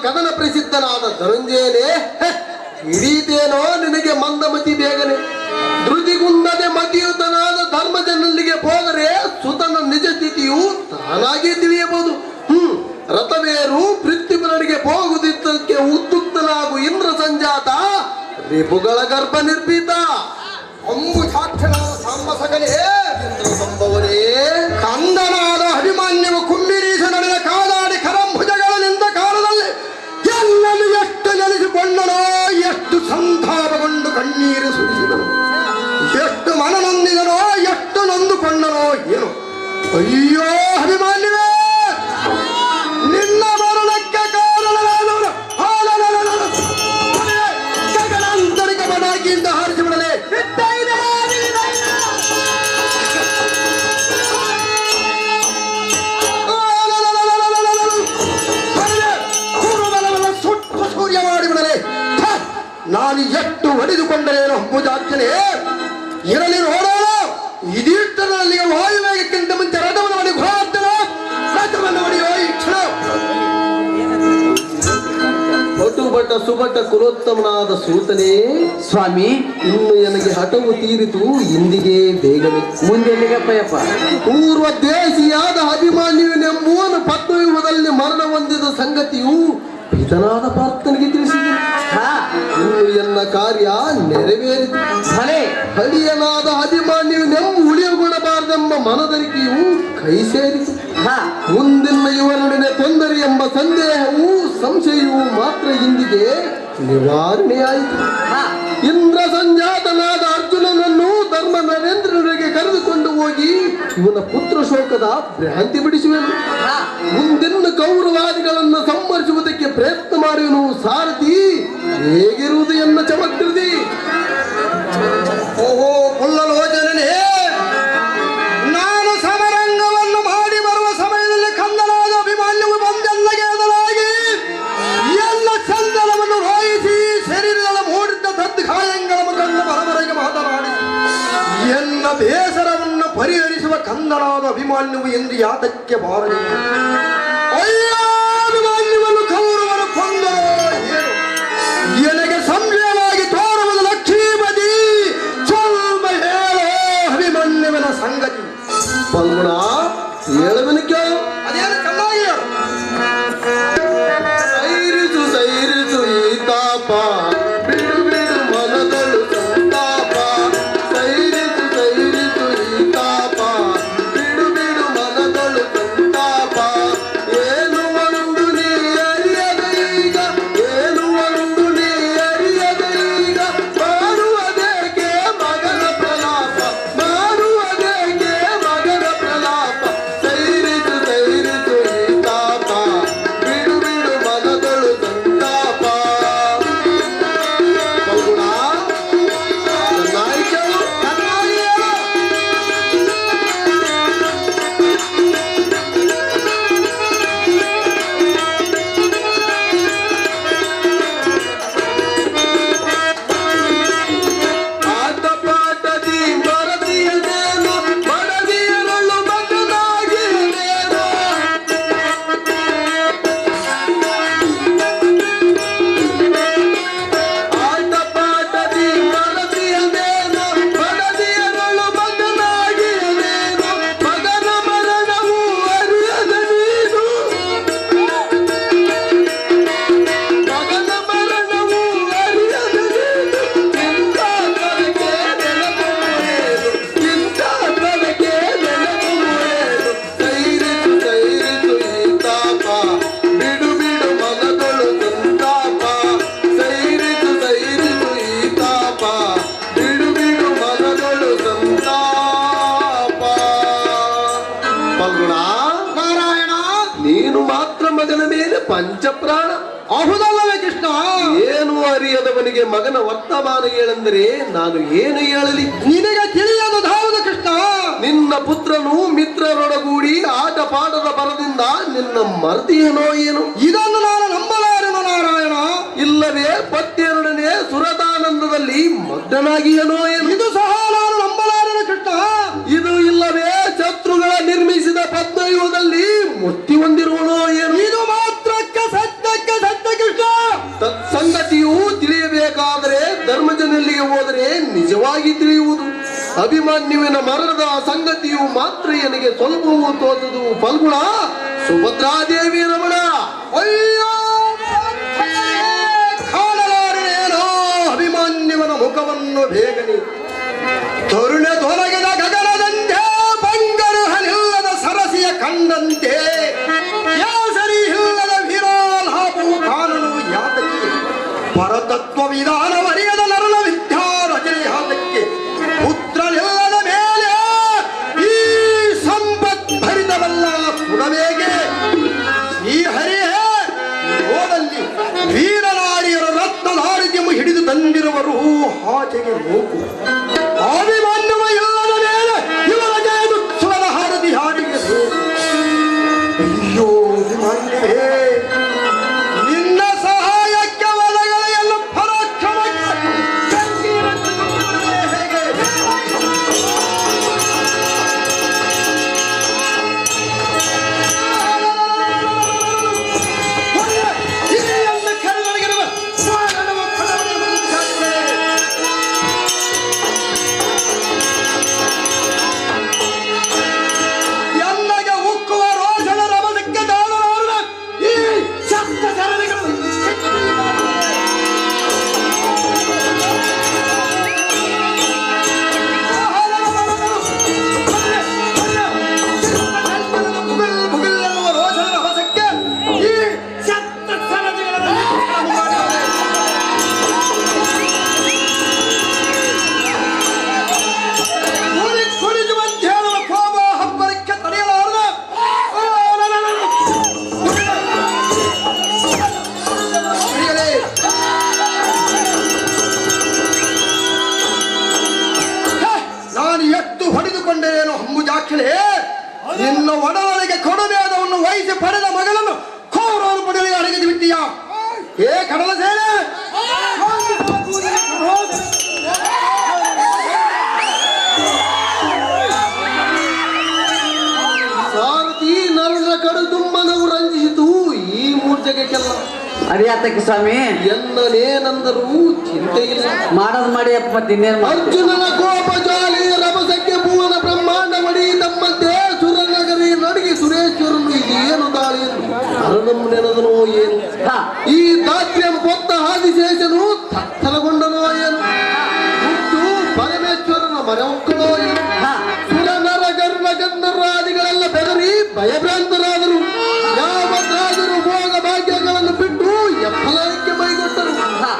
ಕದನ ಪ್ರಸಿದ್ಧನಾದ ಧನುಂಜಯನೇ, ಹಿಡಿತೇನೋ ನಿನಗೆ ಮಂದಮತಿ ಬೇಗನೆ. ಧೃತಿಗುಂದದೆ ಮತಿಯುತನಾದ ಧರ್ಮಜನಲ್ಲಿಗೆ ಹೋದರೆ ಸುತನ ನಿಜ ಸ್ಥಿತಿಯು ತಾನಾಗಿ ತಿಳಿಯಬಹುದು. ರಥವೇರು ಪೃಥ್ವಿಪುರನಿಗೆ ಹೋಗುವುದಕ್ಕೆ ಉದ್ಯುಕ್ತನಾಗು ಇಂದ್ರ ಸಂಜಾತ, ರಿಪುಗಳ ಗರ್ಭ ನಿರ್ಭೀತ. ಅಂಬುಜಾಕ್ಷನಾದ ಸಾಂಬಸಗನೇ, ಇಂದ್ರ ಸಂಭವನೇ, ಕಂದನಾದ ಅಭಿಮಾನ್ಯವು ಕುಂಬಿರೀಶ ನಡೆದ ಕಾದಾಡಿ ಕರಂಭುಜಗಳ ನಿಂತ ಕಾಲದಲ್ಲಿ ಎಲ್ಲನು ಎಷ್ಟು ನೆನೆಸಿಕೊಂಡನೋ, ಎಷ್ಟು ಸಂತಾಪಗೊಂಡು ಕಣ್ಣೀರು ಸುರಿಸಿದನು, ಎಷ್ಟು ಮನನೊಂದಿದನೋ, ಎಷ್ಟು ನೊಂದುಕೊಂಡನೋ ಏನು. ಅಯ್ಯೋ ಅಭಿಮಾನ್ಯವೇ, ನಿನ್ನ ಮರಣಕ್ಕೆ ಕಾರಣನಾದವನು ಗಗನಾಂತರಿಕ ಬಡಾಕಿಯಿಂದ ಹಾರಿಸಿ ಬಿಡಲೇ. ಸುಟ್ಟು ಸೂರ್ಯ ಮಾಡಿಬಿಡಲೇ. ನಾನು ಎಷ್ಟು ಹೊಡೆದುಕೊಂಡರೇನು ಅಂಬುಜಾಕ್ಷನೇ, ಇರಲಿ ನೋಡೋಣ. ಇದಿಷ್ಟರಲ್ಲಿ ವಾಯುವೇಗಕ್ಕಿಂತ ಮುಂಚೆ ರಥವನ್ನು ಮಾಡಿ ಘೋರಾರ್ತನ ರಥವನ್ನು ಹೊಡೆಯೋ ಈ ಕ್ಷಣ. ಭಟ ಸುಭಟ ಕುಲೋತ್ತಮನಾದ ಸೂತನೇ, ಸ್ವಾಮಿ, ಇನ್ನು ನನಗೆ ಹಠವು ತೀರಿತು, ಇಂದಿಗೆ ಬೇಗನೆ. ಮುಂದೆಲ್ಲಿಗಪ್ಪಯ್ಯಪ್ಪ? ಪೂರ್ವ ದೇಶಿಯಾದ ಅಭಿಮಾನ್ಯುನೆಂಬುವನು ಪದ್ಮವ್ಯೂಹದಲ್ಲಿ ಮರಣ ಹೊಂದಿದ ಸಂಗತಿಯು ಪಿತನಾದ ಪಾರ್ಥನಿಗೆ ತಿಳಿಸಿದೆ. ಇನ್ನು ಎನ್ನ ಕಾರ್ಯ ನೆರವೇರಿತು. ಭಲೆ ಹಳಿಯನಾದ ಅಭಿಮಾನ್ಯುನೆಂಬ ಉಳಿಯಗೊಳ್ಳಬಾರದೆಂಬ ಮನದರಿಕೆಯು ಕೈ ಸೇರಿತು. ಮುಂದಿನ ಇವರೊಡನೆ ತೊಂದರೆ ಎಂಬ ಸಂದೇಹವು ಸಂಶಯವು ಮಾತ್ರ ಇಂದಿಗೆ ನಿವಾರಣೆಯಾಯಿತು. ಇಂದ್ರ ಸಂಜಾತನಾದ ಅರ್ಜುನನನ್ನು ಧರ್ಮ ನರೇಂದ್ರನಿಗೆ ಕರೆದುಕೊಂಡು ಹೋಗಿ ಇವನ ಪುತ್ರ ಶೋಕದ ಭ್ರಾಂತಿ ಬಿಡಿಸುವೆನು. ಮುಂದಿನ ಕೌರವಾದಿಗಳನ್ನು ಸಂಹರಿಸುವುದಕ್ಕೆ ಪ್ರಯತ್ನ ಮಾಡುವನು. ಸಾರಥಿ ಹೇಗಿರುವುದು ಎನ್ನ ಚಮತ್ಕೃತಿ. ಓಹೋ ಪುಲ್ಲಲೋಚನೇ, ನಾನು ಸಮರಂಗವನ್ನು ಮಾಡಿ ಬರುವ ಸಮಯದಲ್ಲಿ ಕಂದನಾದ ಅಭಿಮಾನ್ಯವು ಬಂದೆಲ್ಲಗೆ ಎದುರಾಗಿ ಎಲ್ಲ ಚಂದನವನ್ನು ರೋಯಿಸಿ ಶರೀರದ ಮೂಡಿದ್ದ ಸದ್ಗಾಯಗಳ ಮುಖಂಡ ಬರಬರೆಗೆ ಮಾತನಾಡಿ ಎನ್ನ ಬೇಸರವನ್ನು ಪರಿಹರಿಸುವ ಕಂದನಾದ ಅಭಿಮಾನ್ಯವು ಎಂದು ಯಾತಕ್ಕೆ ಬಾರಲಿ. ಅಯ್ಯೋ ಅಭಿಮಾನ್ಯವನ್ನು ಕೌರವರು ಕೊಂದರೋ ಏನು, ಎನಗೆ ಸಂಶಯವಾಗಿ ತೋರುವುದು ಲಕ್ಷ್ಮೀಪತಿ. ಸ್ವಲ್ಪ ಹೇಳೋ ಅಭಿಮನ್ಯುವಿನ ಸಂಗತಿ. ಪಲ್ಗುಣ ಹೇಳುವನು ಕೇಳು. ಅದೇನು ಚೆನ್ನಾಗಿ ಹೇಳು. ಸೈರಿಸು ಸೈರಿಸು ಈ ತಾಪ, ಬಿಡು ಬಿಡು ಮನದಳು ಸಂತಾಪ. ಸೈರಿಸು ಸೈರಿಸು ಈ ತಾಪ, ಬಿಡು ಬಿಡು ಮನದಳು ಸಂತಾಪ. ಏನು ಒಂದು ನೀ ಅರಿಯದ ಈಗ, ಏನು ಒಂದು ನೀ ಅರಿಯದ ಈಗ. ಮಾಡುವುದೇಕೆ ಮಗನ ಪ್ರಲಾಪ, ಮಾಡುವುದೇಕೆ ಮಗನ ಪ್ರಲಾಪ. ಸೈರಿಸು ಸೈರಿಸು ಈ ತಾಪ, ಬಿಡು ಬಿಡು ಮನದಳು ಸಂತಾಪ. ಪಲ್ಗುಣ ಚೆನ್ನಾಗಿ ಕೇಳು. ಚೆನ್ನಾಗಿ ಹೇಳು. ಆಟ ಪಾಠದಿ ಬರದಿಯದೇನು, ಬಡದಿಯರಳು ಮಗನಾಗಿಯದೇನು. ಆಟ ಪಾಠದಿ ಬರದಿಯದೇನು, ಬಡದಿಯರಳು ಮಗನಾಗಿಯದೇನು. ಮಗನ ಮರಣವು ಅರಿಯದ ನೀನು, ಮಗನ ಮರಣವು ಅರಿಯದ ನೀನು. ಇಂಥ ತನಕೆ ನೆನಪುವೇನು, ಇಂಥ ತನಕೆ ನೆನಪುವೇನು. ಸೈರಿಸು ಸೈರಿಸು ಈ ತಾಪ, ಬಿಡು ಬಿಡು ಮನದೊಳು ಸಂತಾಪ. ಸೈರಿಸು ಸೈರಿಸು ಈ ತಾಪ, ಬಿಡು ಬಿಡು ಮನದೊಳು ಸಂತಾಪ. ಪಲ್ಗುಣ, ನಾರಾಯಣ, ನೀನು ಮಾತ್ರ ಮಗನ ಮೇಲೆ ಪಂಚಪ್ರಾಣ. ಅಹುದಲ್ಲವೇ ಕೃಷ್ಣ? ಏನು ಅರಿಯದವನಿಗೆ ಮಗನ ವರ್ತಮಾನ ಹೇಳೆಂದರೆ ನಾನು ಏನು ಹೇಳಲಿ? ನಿನಗೆ ತಿಳಿಯದುದಾವುದು ಕೃಷ್ಣ? ನಿನ್ನ ಪುತ್ರನು ಮಿತ್ರರೊಡಗೂಡಿ ಆಟ ಪಾಠದ ಬರದಿಂದ ನಿನ್ನ ಮರ್ತಿಯೇನೋ ಏನು? ಇದನ್ನು ನಾನು ನಂಬಲಾರೆನು ನಾರಾಯಣ. ಇಲ್ಲವೇ ಪತ್ನಿಯರೊಡನೆ ಸುರತಾನಂದದಲ್ಲಿ ಮಗ್ನನಾಗಿಯೇನೋ ಏನು? ಇದು ಸಹ ನಾನು ನಂಬಲಾರೆನು ಕೃಷ್ಣ. ಇದು ಇಲ್ಲವೇ ಶತ್ರುಗಳ ನಿರ್ಮಿಸಿದ ಪದ್ಮವ್ಯೂಹದಲ್ಲಿ ಮುತ್ತಿ ಹೊಂದಿರುವನೋ ಏನು? ಇದು ಮಾತ್ರಕ್ಕೆ ಸತ್ಯಕ್ಕೆ ಸತ್ಯ ಅಭಿಮನ್ಯುವಿನ ಮರಣದ ಸಂಗತಿಯು ಮಾತ್ರ ನನಗೆ ಸ್ವಲ್ಪವೂ ತೋಚದು ಫಲ್ಗುಣ ಸುಭದ್ರಾದೇವಿ ರಮಣ. ಅಯ್ಯೋ ಕಾಣಲಾರನೇನೋ ಅಭಿಮನ್ಯುವನ ಮುಖವನ್ನು ಬೇಗನೆ ತರುಣ ತೊಲಗಿದ ಗಗನದಂತೆ ಬಂಗರು ಹನಿಲ್ಲದ ಸರಸಿಯ ಕಂಡಂತೆ ಯಾಸರಿ ಇಲ್ಲದ ವಿರಾಲಾಪವು ಕಾಣಲು ಯಾತಕ್ಕೆ ಪರತತ್ವ ವಿಧಾನವರಿಯದ ನರನ ವಿದ್ಯಾ ರಚನೆ ಯಾತಕ್ಕೆ ಪುತ್ರನಿಲ್ಲದ ಮೇಲೆ ಈ ಸಂಪತ್ ಭರಿತವಲ್ಲ ಸುಡಬೇಕೆ ಈ ಹರಿಯೇ ಓದಲ್ಲಿ ವೀರನಾರಿಯರ ರತ್ನಧಾರಿಕೆಯನ್ನು ಹಿಡಿದು ತಂದಿರುವರು ಆಚೆಗೆ ಮೂಕು ಅಭಿಮನ್ಯುವ ಇಲ್ಲದ ಮೇಲೆ ಇವರ ಜಯದು ಸುರದ ಹಾರದಿ ಹಾಡಿಗೆ ಅಯ್ಯೋ ಅಭಿಮನ್ಯುವೇ ನಿನ್ನ ಸಹಾಯಕ್ಕೆ ಒದಗಲ ಎಲ್ಲ ಪರಾಕ್ರಮಕ್ಕೆ ಹೇಗೆ ಎಲ್ಲಗೆ ಉಕ್ಕುವ ರೋಷದ ರಭಸಕ್ಕೆ ದಾಳಲಾರದ ಈ ಶಬ್ದ ಸರಣಿಗಳು ಮುಗಿಲೆನ್ನುವ ರೋಷದ ರಭಸಕ್ಕೆ ಈ ಶಬ್ದ ಸರಣಿಗಳನ್ನು ಕುಣಿಸುವಂತೆ ಹೇಳುವ ಕೋಪ ಹಬ್ಬರಕ್ಕೆ ತಡೆಯಲಾರದ ನಾನು ಎಷ್ಟು ಹೊಡೆದುಕೊಂಡೇನು ಹಂಬುಜಾಕ್ಷಣೆ ನಿನ್ನ ಒಡಲೊಳಗೆ ಕೊಡಬೇದವನ್ನು ವಹಿಸಿ ಪಡೆದ ಮಗಳನ್ನು ಕೌರವರು ಪಡೆಯಲು ಅಡಗಿದು ಬಿಟ್ಟಿಯಾ ಏ ಕಡಲ ಸೇನೆ ಸಾರಥಿ ನರನ ಕಡು ತುಂಬನವು ರಂಜಿಸಿತು ಈ ಮೂರ್ಜಗಕ್ಕೆಲ್ಲ. ಅರಿಯಾತಕ್ಕೆ ಸ್ವಾಮಿ ಎನ್ನನೇನೆಂದರೂ ಚಿಂತೆ ಇಲ್ಲ. ಮಾಡೋದು ಮಾಡಿ ಅಪ್ಪ ಮತ್ತೆ ಇನ್ನೇನ್ ಮಾಡ್ತೀವಿ? ಅರ್ಜುನನ ಕೋಪ ಜಾಲಿ ರಭಸಕ್ಕೆ ಭುವನ ಬ್ರಹ್ಮಾಂಡ ಮಡಿ ತಮ್ಮಂತೆ ಸುರನಗರಿ ನಡಿಗೆ ಸುರೇಶ್ವರನು ಇದೇನು ದಾಳಿ ಅರನಮ್ಮ ನೆನದನೋ ಏನು ಹಾ ಈ ದಾತ್ರ್ಯಂ ಪೊತ್ತ ಆದಿಶೇಷನು ತತ್ತರಗೊಂಡನೋ ಏನು ಹುಟ್ಟು ಪರಮೇಶ್ವರನ ಮರೆಮಕ್ಕಳೋ ಏನು ಹಾ ಸುರನರ ಗರ್ವ ಗಂಧರ್ವಾದಿಗಳೆಲ್ಲ ಬೆದರಿ ಭಯಭ್ರಾಂತರಾದರು. ಯಾವತ್ತಾದರೂ ಭೋಗ ಭಾಗ್ಯಗಳನ್ನು ಬಿಟ್ಟು ಎಫಲಕ್ಕೆ ಮೈಗೊಟ್ಟರು. ಹಾ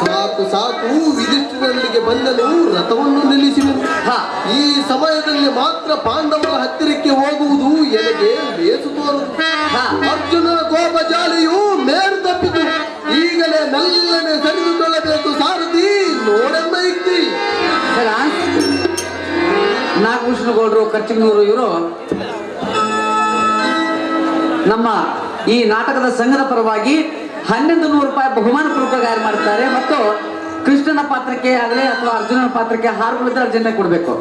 ಸಾಕು ಸಾಕು ವಿಧಿಷ್ಠಿರಲ್ಲಿಗೆ ಬಂದನು ರಥವನ್ನು ನಿಲ್ಲಿಸಿದನು. ಹಾ ಈ ಸಮಯದಲ್ಲಿ ಮಾತ್ರ ಪಾಂಡವರ ಹತ್ತಿರಕ್ಕೆ ಹೋಗುವುದು ಎನಗೆ ಬೇಸು ತೋರದು. ಹಾ ಅರ್ಜುನನ ಕೋಪ ಜಾಲಿಯು ಮೇರು ತಪ್ಪಿತು. ಈಗಲೇ ಮೆಲ್ಲನೆ ಸರಿದುಕೊಳ್ಳಬೇಕು ಸಾರಥಿ ನೋಡೆಂದ ಯುಕ್ತಿ. ಸರ ನಾಗಭೂಷಣಗೌಡರು ಕರ್ಚಿಂಗನೂರು ಇವರು ನಮ್ಮ ಈ ನಾಟಕದ ಸಂಘದ ಪರವಾಗಿ 1100 ರೂಪಾಯಿ ಬಹುಮಾನ ಪೂರ್ವಕ ಮಾಡ್ತಾರೆ ಮತ್ತು ಕೃಷ್ಣನ ಪಾತ್ರಕ್ಕೆ ಆಗಲಿ ಅಥವಾ ಅರ್ಜುನನ ಪಾತ್ರಕ್ಕೆ ಹಾರುಗಳಿದ್ರೆ ಅರ್ಜೆಂಟ್ ಕೊಡಬೇಕು.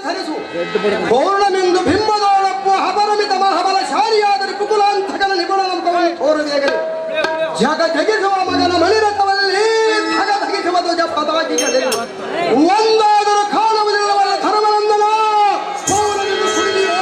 ಧರಿಸು. ಪೌರ್ಣಮಿಂದು ಬಿಂಬದೋಳಪ್ಪು ಅಪರಮಿತ ಮಹಾಬಲ ಶಾಲಿಯಾದರೆ ಕುಕುಲಾಂತಕನ ನಿಗುಣವಂತವನ್ನು ತೋರಬೇಕರು. ಜಗ ಜಗಿಸುವ ಮಗನ ಮಣಿರಥವಲ್ಲಿ ಧಗ ಧಗಿಸುವ ಧ್ವಜ ಪತಾಕಿಗಳಲ್ಲಿ ಒಂದಾದರೂ ಕಾಣುವುದಿಲ್ಲವಲ್ಲ ಧರ್ಮನಂದನ. ಪೌರ್ಣಮಿಂದು ಸುಳಿದಿರೋ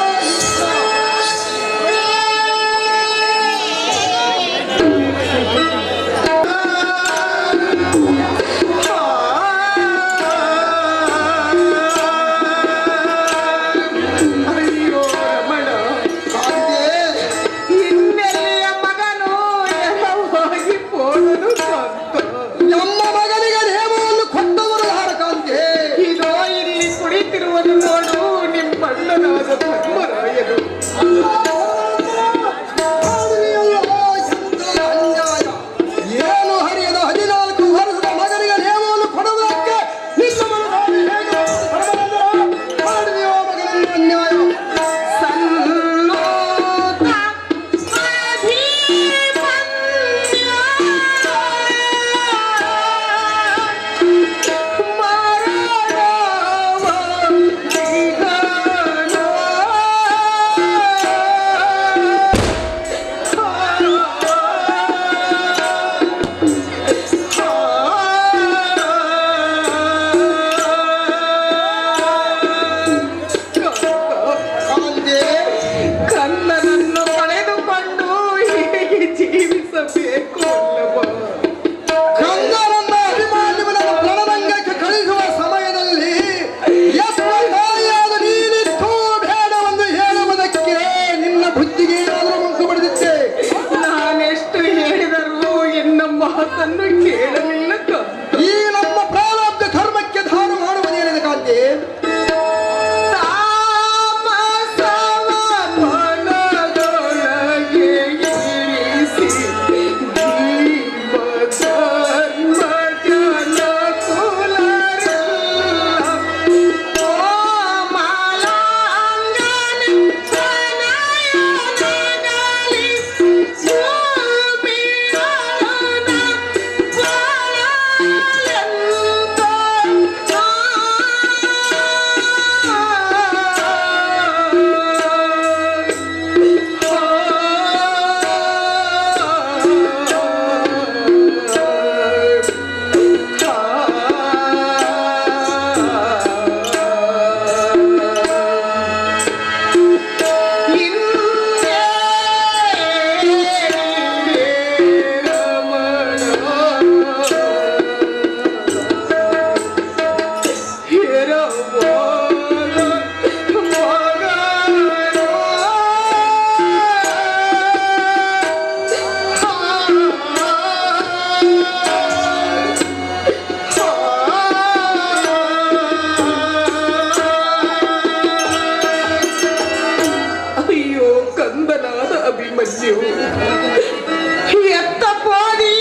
ಎತ್ತ ಪಾಡಿ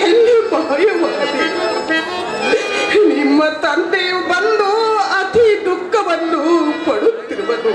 ಎಲ್ಲಿ ಮಾಯವಾದಿ. ನಿಮ್ಮ ತಂದೆಯು ಬಂದು ಅತಿ ದುಃಖವನ್ನು ಪಡುತ್ತಿರುವನು.